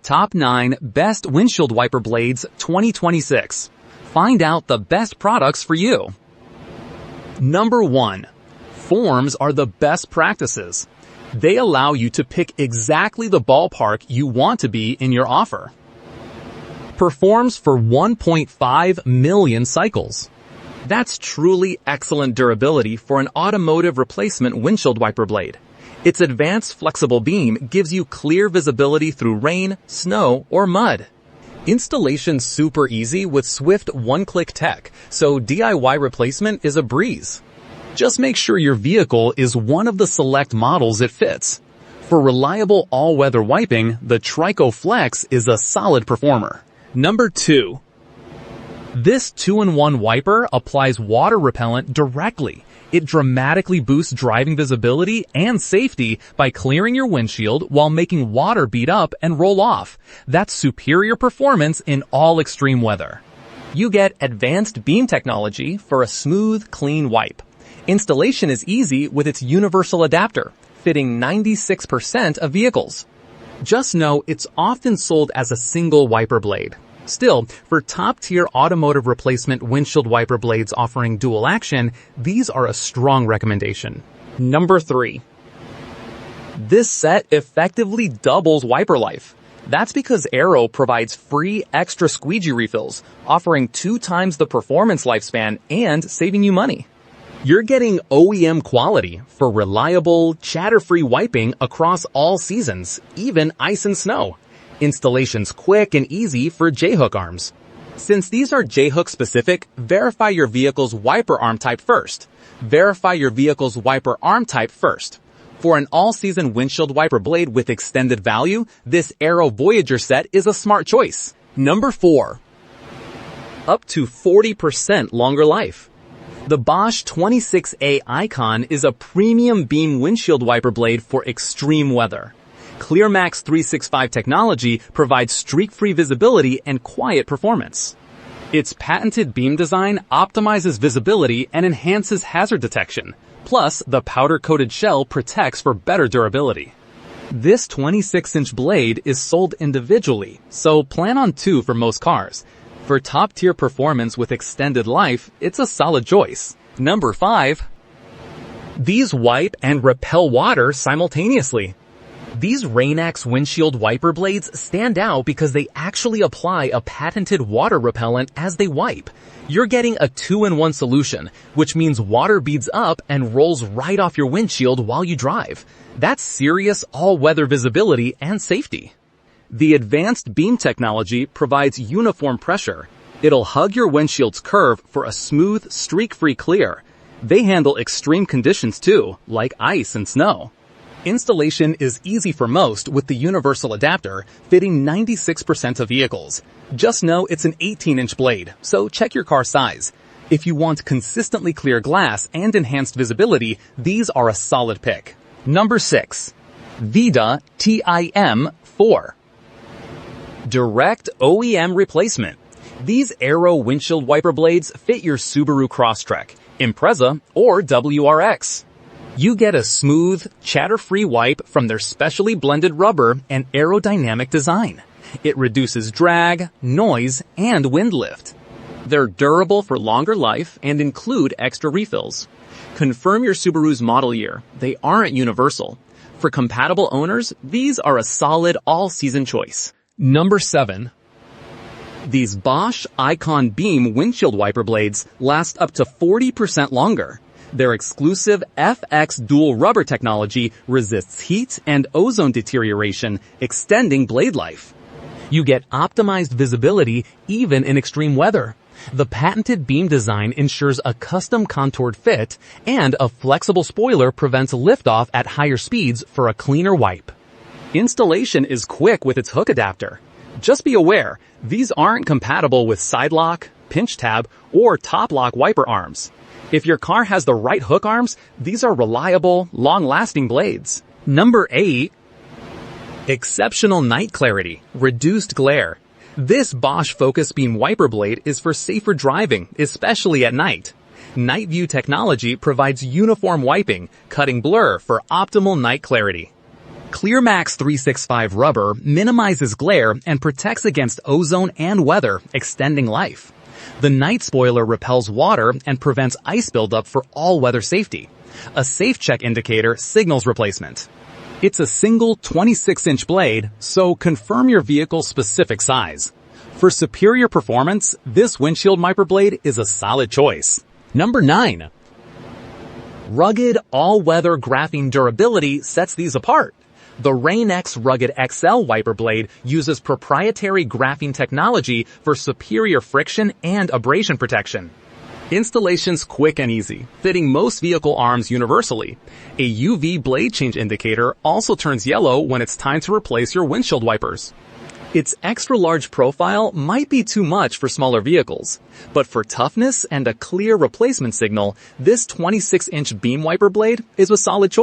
Top 9 Best Windshield Wiper Blades 2026. Find out the best products for you. Number 1. Forms are the best practices. They allow you to pick exactly the ballpark you want to be in your offer. Performs for 1.5 million cycles. That's truly excellent durability for an automotive replacement windshield wiper blade. Its advanced flexible beam gives you clear visibility through rain, snow, or mud. Installation's super easy with swift one-click tech, so DIY replacement is a breeze. Just make sure your vehicle is one of the select models it fits. For reliable all-weather wiping, the TRICO Flex is a solid performer. Number 2. This 2-in-1 wiper applies water repellent directly. It dramatically boosts driving visibility and safety by clearing your windshield while making water bead up and roll off. That's superior performance in all extreme weather. You get advanced beam technology for a smooth, clean wipe. Installation is easy with its universal adapter, fitting 96% of vehicles. Just know it's often sold as a single wiper blade. Still, for top-tier automotive replacement windshield wiper blades offering dual action, these are a strong recommendation. Number 3. This set effectively doubles wiper life. That's because AERO provides free extra squeegee refills, offering 2 times the performance lifespan and saving you money. You're getting OEM quality for reliable, chatter-free wiping across all seasons, even ice and snow. Installation's quick and easy for J-hook arms. Since these are J-hook specific, verify your vehicle's wiper arm type first. Verify your vehicle's wiper arm type first. For an all-season windshield wiper blade with extended value, this AERO Voyager set is a smart choice. Number 4. Up to 40% longer life. The BOSCH 26A Icon is a premium beam windshield wiper blade for extreme weather. ClearMax 365 technology provides streak-free visibility and quiet performance. Its patented beam design optimizes visibility and enhances hazard detection. Plus, the powder-coated shell protects for better durability. This 26-inch blade is sold individually, so plan on 2 for most cars. For top-tier performance with extended life, it's a solid choice. Number 5. These wipe and repel water simultaneously. These Rain-X windshield wiper blades stand out because they actually apply a patented water repellent as they wipe. You're getting a 2-in-1 solution, which means water beads up and rolls right off your windshield while you drive. That's serious all-weather visibility and safety. The advanced beam technology provides uniform pressure. It'll hug your windshield's curve for a smooth, streak-free clear. They handle extreme conditions too, like ice and snow. Installation is easy for most with the universal adapter, fitting 96% of vehicles. Just know it's an 18-inch blade, so check your car size. If you want consistently clear glass and enhanced visibility, these are a solid pick. Number 6. VIDA TIM4. Direct OEM replacement. These AERO windshield wiper blades fit your Subaru Crosstrek, Impreza, or WRX. You get a smooth, chatter-free wipe from their specially blended rubber and aerodynamic design. It reduces drag, noise, and wind lift. They're durable for longer life and include extra refills. Confirm your Subaru's model year. They aren't universal. For compatible owners, these are a solid all-season choice. Number 7. These BOSCH Icon Beam windshield wiper blades last up to 40% longer. Their exclusive FX dual rubber technology resists heat and ozone deterioration, extending blade life. You get optimized visibility even in extreme weather. The patented beam design ensures a custom contoured fit, and a flexible spoiler prevents liftoff at higher speeds for a cleaner wipe. Installation is quick with its hook adapter. Just be aware, these aren't compatible with side lock, pinch tab, or top lock wiper arms. If your car has the right hook arms, these are reliable, long-lasting blades. Number 8. Exceptional night clarity, reduced glare. This BOSCH Focus Beam wiper blade is for safer driving, especially at night. Night View technology provides uniform wiping, cutting blur for optimal night clarity. ClearMax 365 rubber minimizes glare and protects against ozone and weather, extending life. The night spoiler repels water and prevents ice buildup for all weather safety. A safe check indicator signals replacement. It's a single 26-inch blade, so confirm your vehicle's specific size. For superior performance, this windshield wiper blade is a solid choice. Number 9. Rugged all-weather graphene durability sets these apart. The Rain-X Rugged XL wiper blade uses proprietary graphene technology for superior friction and abrasion protection. Installation's quick and easy, fitting most vehicle arms universally. A UV blade change indicator also turns yellow when it's time to replace your windshield wipers. Its extra-large profile might be too much for smaller vehicles, but for toughness and a clear replacement signal, this 26-inch beam wiper blade is a solid choice.